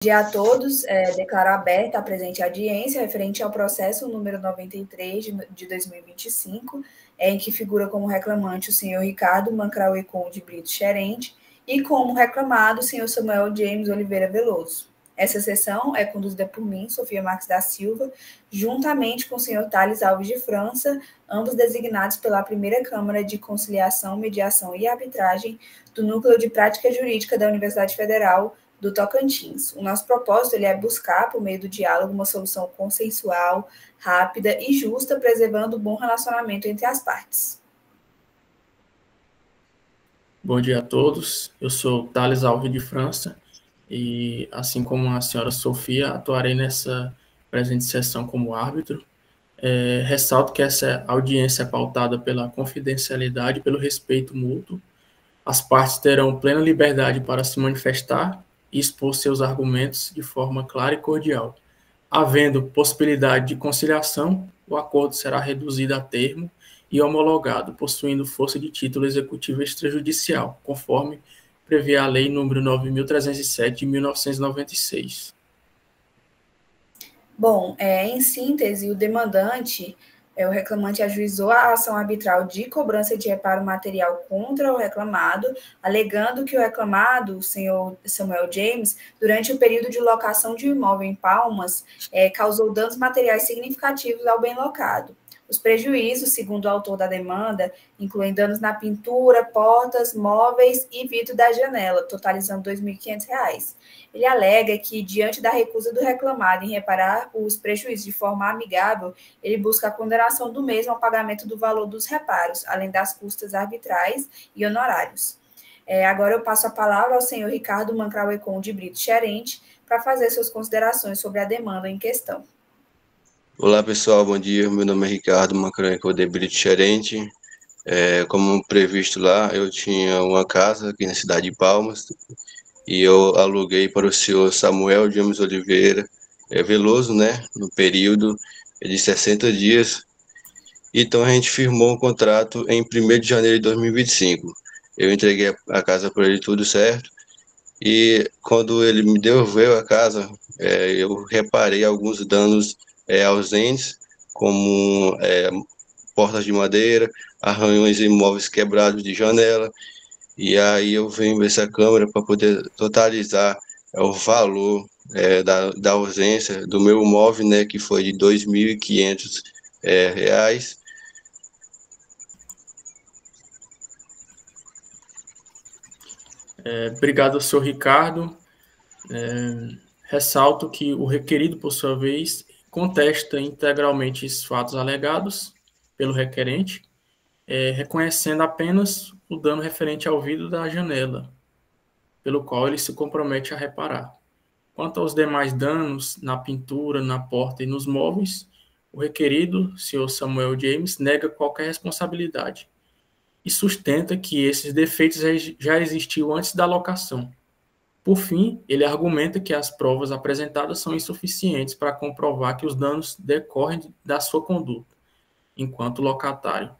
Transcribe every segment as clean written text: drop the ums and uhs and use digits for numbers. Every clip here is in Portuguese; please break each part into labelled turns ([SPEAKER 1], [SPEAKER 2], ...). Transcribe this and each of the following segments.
[SPEAKER 1] Dia a todos, declaro aberta a presente audiência referente ao processo número 93 de 2025, em que figura como reclamante o senhor Ricardo Mancrauê Conde Brito Xerente e como reclamado o senhor Samuel James Oliveira Veloso. Essa sessão é conduzida por mim, Sofia Marques da Silva, juntamente com o senhor Thales Alves de França, ambos designados pela Primeira Câmara de Conciliação, Mediação e Arbitragem do Núcleo de Prática Jurídica da Universidade Federal do Tocantins. O nosso propósito é buscar, por meio do diálogo, uma solução consensual, rápida e justa, preservando o bom relacionamento entre as partes.
[SPEAKER 2] Bom dia a todos, eu sou Thales Alves de França e, assim como a senhora Sofia, atuarei nessa presente sessão como árbitro. Ressalto que essa audiência é pautada pela confidencialidade e pelo respeito mútuo. As partes terão plena liberdade para se manifestar e expor seus argumentos de forma clara e cordial. Havendo possibilidade de conciliação, o acordo será reduzido a termo e homologado, possuindo força de título executivo extrajudicial, conforme prevê a Lei nº 9.307 de 1996.
[SPEAKER 1] Bom, em síntese, o reclamante ajuizou a ação arbitral de cobrança de reparo material contra o reclamado, alegando que o reclamado, o senhor Samuel James, durante o período de locação de um imóvel em Palmas, causou danos materiais significativos ao bem locado. Os prejuízos, segundo o autor da demanda, incluem danos na pintura, portas, móveis e vidro da janela, totalizando R$ 2.500. Ele alega que, diante da recusa do reclamado em reparar os prejuízos de forma amigável, ele busca a condenação do mesmo ao pagamento do valor dos reparos, além das custas arbitrais e honorários. Agora eu passo a palavra ao senhor Ricardo Mancrauê Conde Brito Xerente para fazer suas considerações sobre a demanda em questão.
[SPEAKER 3] Olá pessoal, bom dia. Meu nome é Ricardo Mancrauê Conde Brito Xerente. Como previsto lá, eu tinha uma casa aqui na cidade de Palmas e eu aluguei para o senhor Samuel James Oliveira Veloso, né, no período de 60 dias. Então a gente firmou um contrato em 1º de janeiro de 2025. Eu entreguei a casa para ele tudo certo e quando ele me devolveu a casa, eu reparei alguns danos ausentes, como portas de madeira, arranhões em móveis quebrados de janela, e aí eu venho essa câmera para poder totalizar o valor da ausência do meu móvel, né, que foi de R$ 2.500.
[SPEAKER 2] Obrigado, senhor Ricardo. Ressalto que o requerido, por sua vez, contesta integralmente esses fatos alegados pelo requerente, reconhecendo apenas o dano referente ao vidro da janela, pelo qual ele se compromete a reparar. Quanto aos demais danos na pintura, na porta e nos móveis, o requerido, senhor Samuel James, nega qualquer responsabilidade e sustenta que esses defeitos já existiam antes da locação. Por fim, ele argumenta que as provas apresentadas são insuficientes para comprovar que os danos decorrem da sua conduta, enquanto locatário.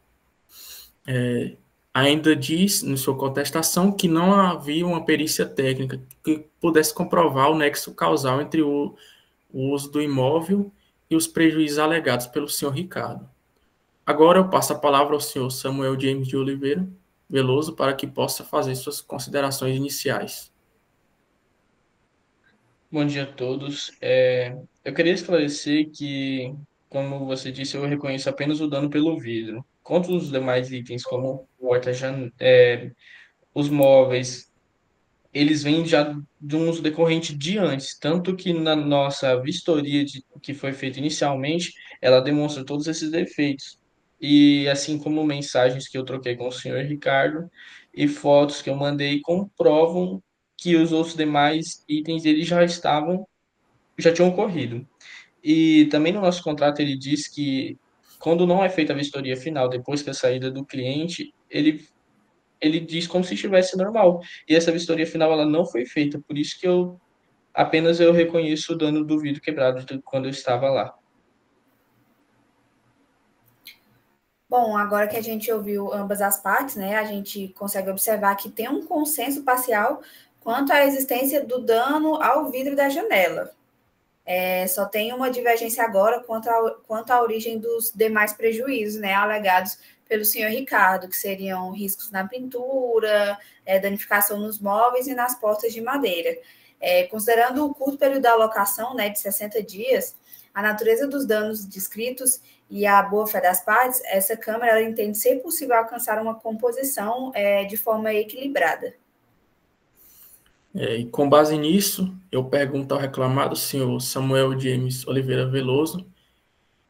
[SPEAKER 2] Ainda diz, em sua contestação, que não havia uma perícia técnica que pudesse comprovar o nexo causal entre o uso do imóvel e os prejuízos alegados pelo senhor Ricardo. Agora eu passo a palavra ao senhor Samuel James de Oliveira Veloso para que possa fazer suas considerações iniciais.
[SPEAKER 4] Bom dia a todos. Eu queria esclarecer que, como você disse, eu reconheço apenas o dano pelo vidro. Quanto os demais itens, como porta, os móveis, eles vêm já de um uso decorrente de antes. Tanto que na nossa vistoria que foi feita inicialmente, ela demonstra todos esses defeitos. E assim como mensagens que eu troquei com o senhor Ricardo e fotos que eu mandei comprovam que os outros demais itens eles já tinham ocorrido. E também no nosso contrato ele diz que quando não é feita a vistoria final, depois que a saída do cliente, ele diz como se estivesse normal. E essa vistoria final ela não foi feita, por isso que eu reconheço o dano do vidro quebrado quando eu estava lá.
[SPEAKER 1] Bom, agora que a gente ouviu ambas as partes, né, a gente consegue observar que tem um consenso parcial quanto à existência do dano ao vidro da janela. Só tem uma divergência agora quanto à origem dos demais prejuízos, né, alegados pelo senhor Ricardo, que seriam riscos na pintura, danificação nos móveis e nas portas de madeira. Considerando o curto período da alocação, né, de 60 dias, a natureza dos danos descritos e a boa-fé das partes, essa Câmara ela entende ser possível alcançar uma composição de forma equilibrada.
[SPEAKER 2] E com base nisso, eu pergunto ao reclamado, senhor Samuel James Oliveira Veloso,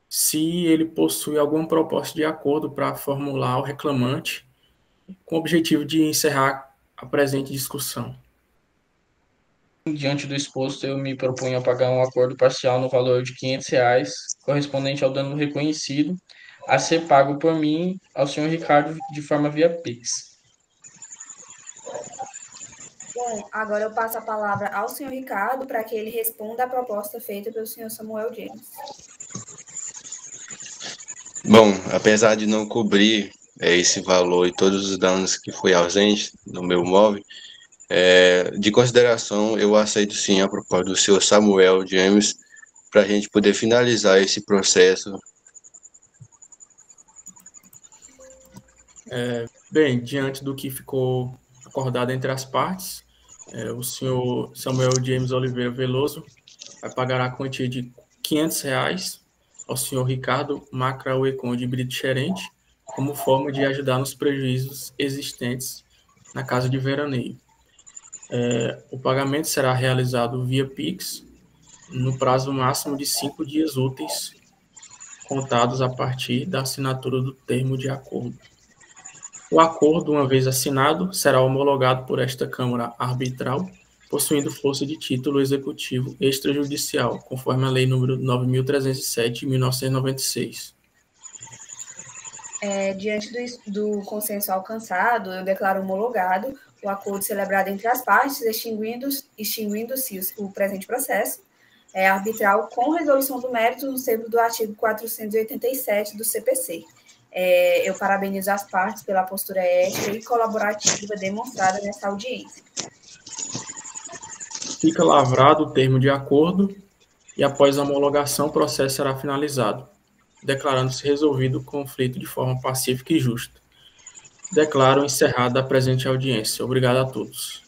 [SPEAKER 2] se ele possui alguma proposta de acordo para formular ao reclamante, com o objetivo de encerrar a presente discussão.
[SPEAKER 4] Diante do exposto, eu me proponho a pagar um acordo parcial no valor de R$ 500, correspondente ao dano reconhecido, a ser pago por mim ao senhor Ricardo de forma via Pix.
[SPEAKER 1] Bom, agora eu passo a palavra ao senhor Ricardo para que ele responda a proposta feita pelo senhor Samuel James.
[SPEAKER 3] Bom, apesar de não cobrir esse valor e todos os danos que foi ausente no meu móvel, de consideração, eu aceito sim a proposta do senhor Samuel James para a gente poder finalizar esse processo.
[SPEAKER 2] Bem, diante do que ficou acordado entre as partes, o senhor Samuel James Oliveira Veloso vai pagar a quantia de R$ 500 ao senhor Ricardo Macrauecon de Brito Xerente, como forma de ajudar nos prejuízos existentes na casa de veraneio. O pagamento será realizado via Pix, no prazo máximo de 5 dias úteis, contados a partir da assinatura do termo de acordo. O acordo, uma vez assinado, será homologado por esta Câmara Arbitral, possuindo força de título executivo extrajudicial, conforme a Lei nº 9.307, de 1996.
[SPEAKER 1] Diante do consenso alcançado, eu declaro homologado o acordo celebrado entre as partes, extinguindo-se o presente processo arbitral com resolução do mérito nos termos do artigo 487 do CPC. Eu parabenizo as partes pela postura ética e colaborativa demonstrada nessa audiência.
[SPEAKER 2] Fica lavrado o termo de acordo e, após a homologação, o processo será finalizado, declarando-se resolvido o conflito de forma pacífica e justa. Declaro encerrada a presente audiência. Obrigado a todos.